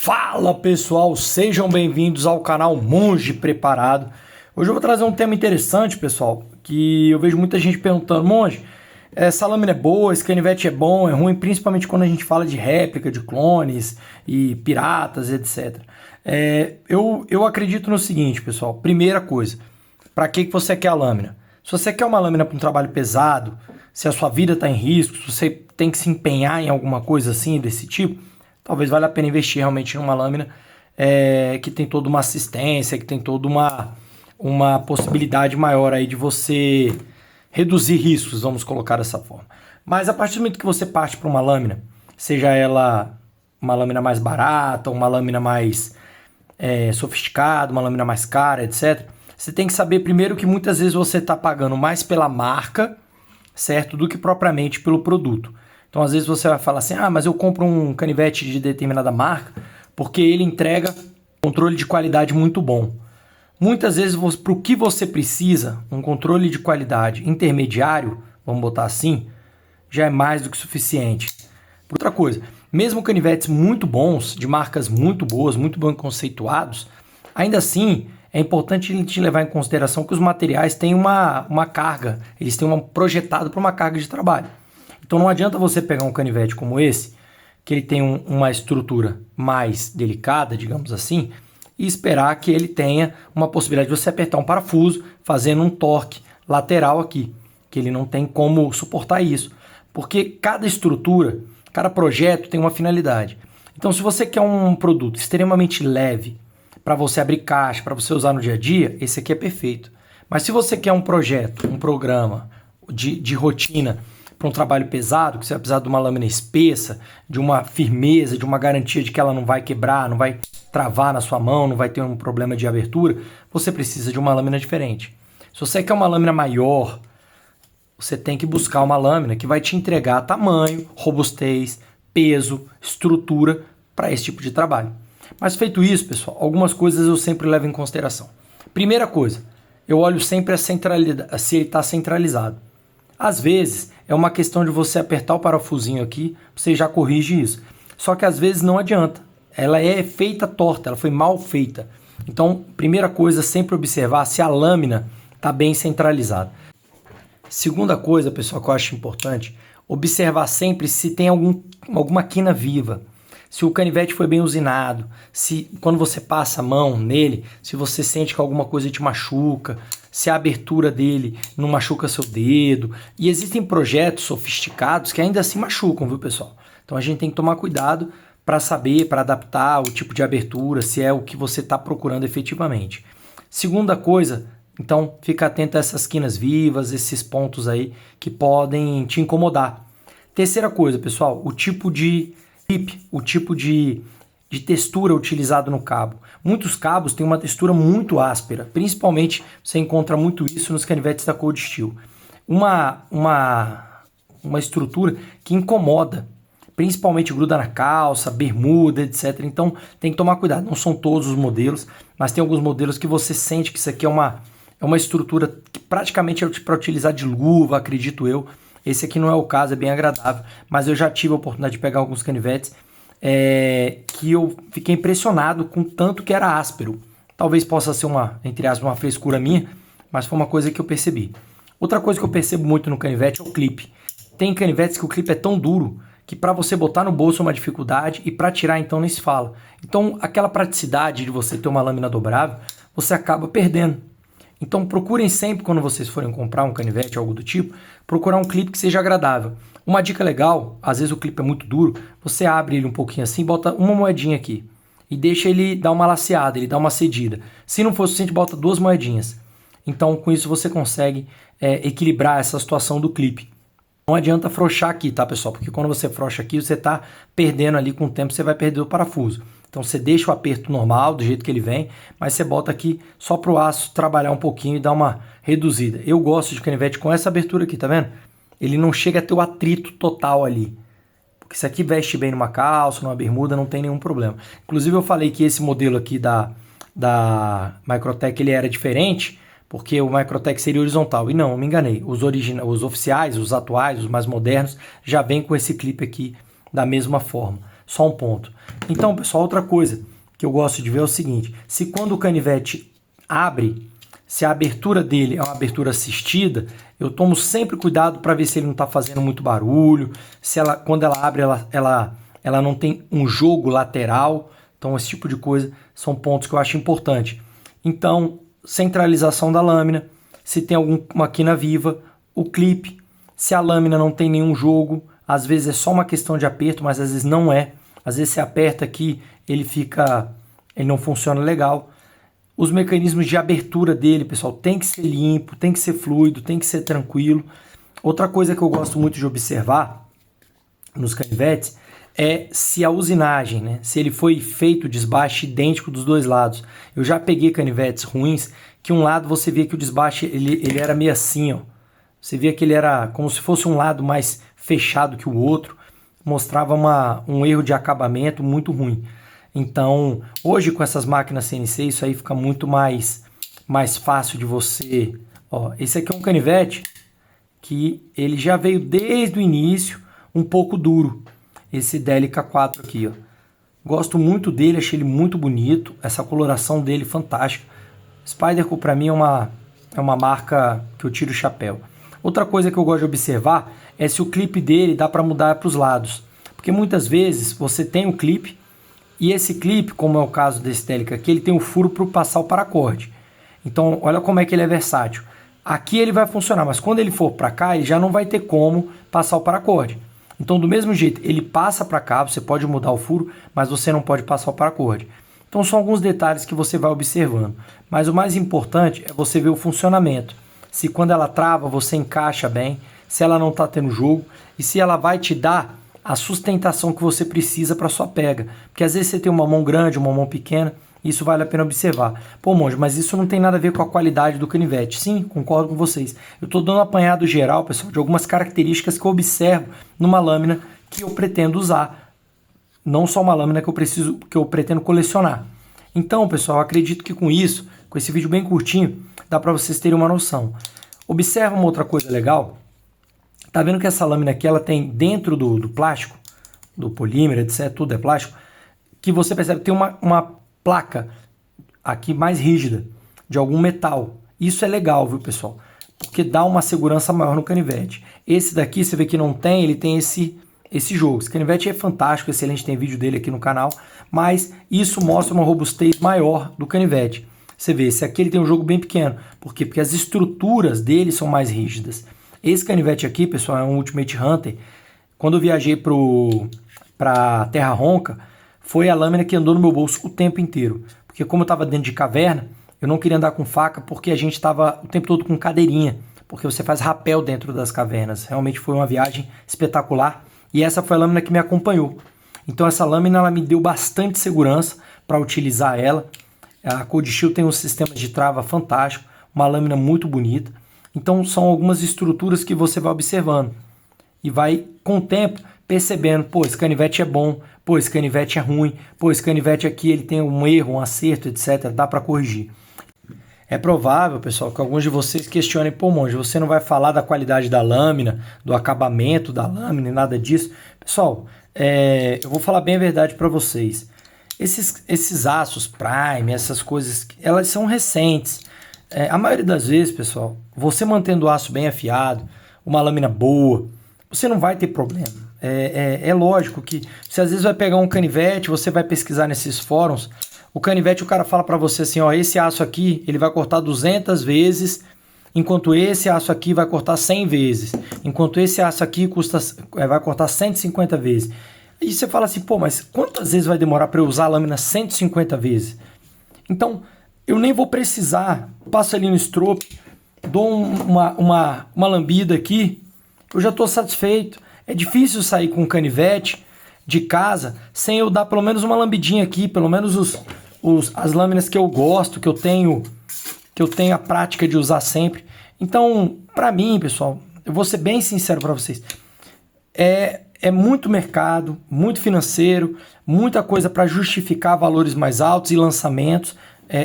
Fala pessoal, sejam bem-vindos ao canal Monge Preparado. Hoje eu vou trazer um tema interessante, pessoal, que eu vejo muita gente perguntando: Monge, essa lâmina é boa, esse canivete é bom, é ruim, principalmente quando a gente fala de réplica, de clones e piratas, etc. Eu acredito no seguinte, pessoal. Primeira coisa, para que você quer a lâmina? Se você quer uma lâmina para um trabalho pesado, se a sua vida está em risco, se você tem que se empenhar em alguma coisa assim desse tipo, talvez valha a pena investir realmente em uma lâmina que tem toda uma assistência, que tem toda uma possibilidade maior aí de você reduzir riscos, vamos colocar dessa forma. Mas a partir do momento que você parte para uma lâmina, seja ela uma lâmina mais barata, uma lâmina mais sofisticada, uma lâmina mais cara, etc., você tem que saber primeiro que muitas vezes você está pagando mais pela marca, certo, do que propriamente pelo produto. Então, às vezes você vai falar assim: mas eu compro um canivete de determinada marca porque ele entrega controle de qualidade muito bom. Muitas vezes, para o que você precisa, um controle de qualidade intermediário, vamos botar assim, já é mais do que suficiente. Outra coisa, mesmo canivetes muito bons, de marcas muito boas, muito bem conceituados, ainda assim é importante a gente levar em consideração que os materiais têm uma carga, eles têm projetado para uma carga de trabalho. Então não adianta você pegar um canivete como esse, que ele tem uma estrutura mais delicada, digamos assim, e esperar que ele tenha uma possibilidade de você apertar um parafuso, fazendo um torque lateral aqui, que ele não tem como suportar isso. Porque cada estrutura, cada projeto tem uma finalidade. Então se você quer um produto extremamente leve, para você abrir caixa, para você usar no dia a dia, esse aqui é perfeito. Mas se você quer um projeto, um programa de rotina, para um trabalho pesado, que você vai precisar de uma lâmina espessa, de uma firmeza, de uma garantia de que ela não vai quebrar, não vai travar na sua mão, não vai ter um problema de abertura, você precisa de uma lâmina diferente. Se você quer uma lâmina maior, você tem que buscar uma lâmina que vai te entregar tamanho, robustez, peso, estrutura para esse tipo de trabalho. Mas feito isso, pessoal, algumas coisas eu sempre levo em consideração. Primeira coisa, eu olho sempre se ele está centralizado. Às vezes, é uma questão de você apertar o parafusinho aqui, você já corrige isso. Só que às vezes não adianta. Ela é feita torta, ela foi mal feita. Então, primeira coisa, sempre observar se a lâmina está bem centralizada. Segunda coisa, pessoal, que eu acho importante, observar sempre se tem alguma quina viva. Se o canivete foi bem usinado, se quando você passa a mão nele, se você sente que alguma coisa te machuca, se a abertura dele não machuca seu dedo. E existem projetos sofisticados que ainda assim machucam, viu, pessoal? Então a gente tem que tomar cuidado para saber, para adaptar o tipo de abertura, se é o que você está procurando efetivamente. Segunda coisa, então fica atento a essas quinas vivas, esses pontos aí que podem te incomodar. Terceira coisa, pessoal, o tipo de grip, o tipo de textura utilizado no cabo. Muitos cabos têm uma textura muito áspera, principalmente você encontra muito isso nos canivetes da Cold Steel. Uma estrutura que incomoda, principalmente gruda na calça, bermuda, etc. Então tem que tomar cuidado, não são todos os modelos, mas tem alguns modelos que você sente que isso aqui é uma estrutura que praticamente é para utilizar de luva, acredito eu. Esse aqui não é o caso, é bem agradável, mas eu já tive a oportunidade de pegar alguns canivetes que eu fiquei impressionado com tanto que era áspero. Talvez possa ser entre aspas, uma frescura minha, mas foi uma coisa que eu percebi. Outra coisa que eu percebo muito no canivete é o clipe. Tem canivetes que o clipe é tão duro que para você botar no bolso é uma dificuldade e para tirar então nem se fala. Então aquela praticidade de você ter uma lâmina dobrável, você acaba perdendo. Então procurem sempre, quando vocês forem comprar um canivete ou algo do tipo, procurar um clipe que seja agradável. Uma dica legal, às vezes o clipe é muito duro, você abre ele um pouquinho assim, bota uma moedinha aqui e deixa ele dar uma laceada, ele dá uma cedida. Se não for suficiente, bota 2 moedinhas. Então com isso você consegue equilibrar essa situação do clipe. Não adianta afrouxar aqui, tá, pessoal? Porque quando você afrouxa aqui, você está perdendo ali com o tempo, você vai perder o parafuso. Então você deixa o aperto normal, do jeito que ele vem, mas você bota aqui só para o aço trabalhar um pouquinho e dar uma reduzida. Eu gosto de canivete com essa abertura aqui, tá vendo? Ele não chega a ter o atrito total ali. Porque isso aqui veste bem numa calça, numa bermuda, não tem nenhum problema. Inclusive eu falei que esse modelo aqui da Microtech ele era diferente, porque o Microtech seria horizontal. E não, eu me enganei. Os oficiais, os atuais, os mais modernos, já vêm com esse clipe aqui da mesma forma. Só um ponto. Então, pessoal, outra coisa que eu gosto de ver é o seguinte: se quando o canivete abre, se a abertura dele é uma abertura assistida, eu tomo sempre cuidado para ver se ele não está fazendo muito barulho, se ela, quando ela abre, ela não tem um jogo lateral. Então, esse tipo de coisa são pontos que eu acho importante. Então, centralização da lâmina, se tem alguma quina viva, o clipe, se a lâmina não tem nenhum jogo, às vezes é só uma questão de aperto, mas às vezes não é. Às vezes você aperta aqui, ele não funciona legal. Os mecanismos de abertura dele, pessoal, tem que ser limpo, tem que ser fluido, tem que ser tranquilo. Outra coisa que eu gosto muito de observar nos canivetes é se a usinagem, né? Se ele foi feito desbaste idêntico dos dois lados. Eu já peguei canivetes ruins que um lado você via que o desbaste ele era meio assim, ó. Você via que ele era como se fosse um lado mais fechado que o outro, mostrava um erro de acabamento muito ruim. Então, hoje com essas máquinas CNC, isso aí fica muito mais fácil de você... Ó, esse aqui é um canivete que ele já veio desde o início um pouco duro. Esse Delica 4 aqui, ó. Gosto muito dele, achei ele muito bonito. Essa coloração dele fantástica. Spyderco para mim é uma marca que eu tiro o chapéu. Outra coisa que eu gosto de observar é se o clipe dele dá para mudar para os lados. Porque muitas vezes você tem o clipe e esse clipe, como é o caso desse Delica aqui, ele tem um furo para passar o paracorde. Então, olha como é que ele é versátil. Aqui ele vai funcionar, mas quando ele for para cá, ele já não vai ter como passar o paracorde. Então, do mesmo jeito, ele passa para cá, você pode mudar o furo, mas você não pode passar o paracorde. Então, são alguns detalhes que você vai observando. Mas o mais importante é você ver o funcionamento. Se quando ela trava, você encaixa bem, se ela não está tendo jogo e se ela vai te dar a sustentação que você precisa para sua pega. Porque às vezes você tem uma mão grande, uma mão pequena, isso vale a pena observar. Pô, monge, mas isso não tem nada a ver com a qualidade do canivete. Sim, concordo com vocês. Eu estou dando um apanhado geral, pessoal, de algumas características que eu observo numa lâmina que eu pretendo usar. Não só uma lâmina que eu pretendo colecionar. Então, pessoal, eu acredito que com isso, com esse vídeo bem curtinho, dá para vocês terem uma noção. Observa uma outra coisa legal. Tá vendo que essa lâmina aqui, ela tem dentro do plástico, do polímero, etc, tudo é plástico, que você percebe que tem uma placa aqui mais rígida, de algum metal. Isso é legal, viu, pessoal? Porque dá uma segurança maior no canivete. Esse daqui, você vê que não tem, ele tem esse jogo. Esse canivete é fantástico, excelente, tem vídeo dele aqui no canal, mas isso mostra uma robustez maior do canivete. Você vê, esse aqui ele tem um jogo bem pequeno. Por quê? Porque as estruturas dele são mais rígidas. Esse canivete aqui, pessoal, é um Ultimate Hunter. Quando eu viajei para Terra Ronca, foi a lâmina que andou no meu bolso o tempo inteiro. Porque como eu estava dentro de caverna, eu não queria andar com faca porque a gente estava o tempo todo com cadeirinha. Porque você faz rapel dentro das cavernas. Realmente foi uma viagem espetacular. E essa foi a lâmina que me acompanhou. Então essa lâmina ela me deu bastante segurança para utilizar ela. A Cold Steel tem um sistema de trava fantástico, uma lâmina muito bonita. Então são algumas estruturas que você vai observando e vai com o tempo percebendo, pô, esse canivete é bom, pô, esse canivete é ruim, pô, esse canivete aqui ele tem um erro, um acerto, etc, dá para corrigir. É provável, pessoal, que alguns de vocês questionem, pô, monge, você não vai falar da qualidade da lâmina, do acabamento da lâmina e nada disso. Pessoal, eu vou falar bem a verdade para vocês. Esses aços Prime, essas coisas, elas são recentes. A maioria das vezes, pessoal, você mantendo o aço bem afiado, uma lâmina boa, você não vai ter problema. É lógico que você às vezes vai pegar um canivete, você vai pesquisar nesses fóruns, o canivete o cara fala para você assim, ó, esse aço aqui ele vai cortar 200 vezes, enquanto esse aço aqui vai cortar 100 vezes, enquanto esse aço aqui vai cortar 150 vezes. E você fala assim, pô, mas quantas vezes vai demorar para eu usar a lâmina 150 vezes? Então, eu nem vou precisar, passo ali no stroke, dou uma lambida aqui, eu já estou satisfeito. É difícil sair com um canivete de casa sem eu dar pelo menos uma lambidinha aqui, pelo menos as lâminas que eu gosto, que eu tenho a prática de usar sempre. Então, para mim, pessoal, eu vou ser bem sincero para vocês, é muito mercado, muito financeiro, muita coisa para justificar valores mais altos e lançamentos,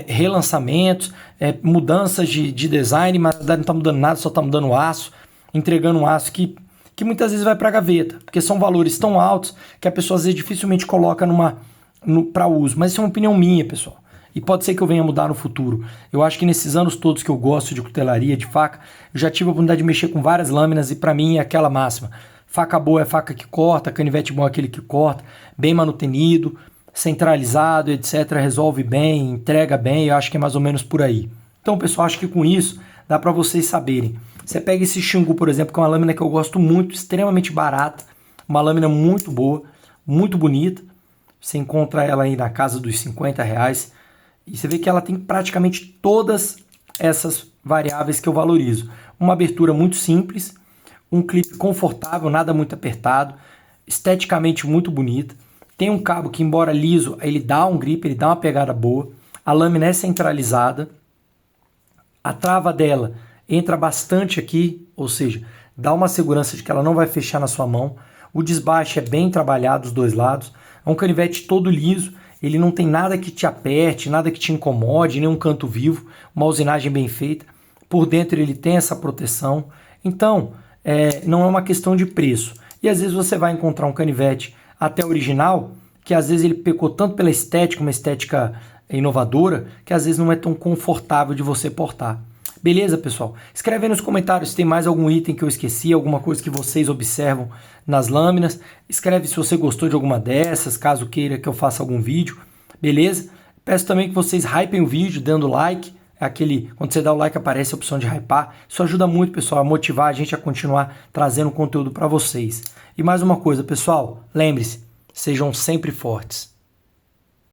relançamentos, mudanças de design, mas não está mudando nada, só está mudando o aço, entregando um aço que que muitas vezes vai para a gaveta, porque são valores tão altos que a pessoa às vezes dificilmente coloca para uso. Mas isso é uma opinião minha, pessoal. E pode ser que eu venha mudar no futuro. Eu acho que nesses anos todos que eu gosto de cutelaria, de faca, eu já tive a oportunidade de mexer com várias lâminas e para mim é aquela máxima. Faca boa é faca que corta, canivete bom é aquele que corta, bem manutenido, centralizado, etc. Resolve bem, entrega bem, eu acho que é mais ou menos por aí. Então, pessoal, acho que com isso dá para vocês saberem. Você pega esse Xingu, por exemplo, que é uma lâmina que eu gosto muito, extremamente barata, uma lâmina muito boa, muito bonita. Você encontra ela aí na casa dos R$50. E você vê que ela tem praticamente todas essas variáveis que eu valorizo. Uma abertura muito simples, um clipe confortável, nada muito apertado, esteticamente muito bonita. Tem um cabo que, embora liso, ele dá um grip, ele dá uma pegada boa. A lâmina é centralizada. A trava dela entra bastante aqui, ou seja, dá uma segurança de que ela não vai fechar na sua mão. O desbaste é bem trabalhado dos dois lados. É um canivete todo liso. Ele não tem nada que te aperte, nada que te incomode, nem um canto vivo, uma usinagem bem feita. Por dentro ele tem essa proteção. Então, não é uma questão de preço. E às vezes você vai encontrar um canivete até original, que às vezes ele pecou tanto pela estética, uma estética inovadora, que às vezes não é tão confortável de você portar. Beleza, pessoal? Escreve aí nos comentários se tem mais algum item que eu esqueci, alguma coisa que vocês observam nas lâminas. Escreve se você gostou de alguma dessas, caso queira que eu faça algum vídeo. Beleza? Peço também que vocês hypem o vídeo, dando like. Quando você dá o like aparece a opção de hypar. Isso ajuda muito, pessoal, a motivar a gente a continuar trazendo conteúdo para vocês. E mais uma coisa, pessoal, lembre-se, sejam sempre fortes.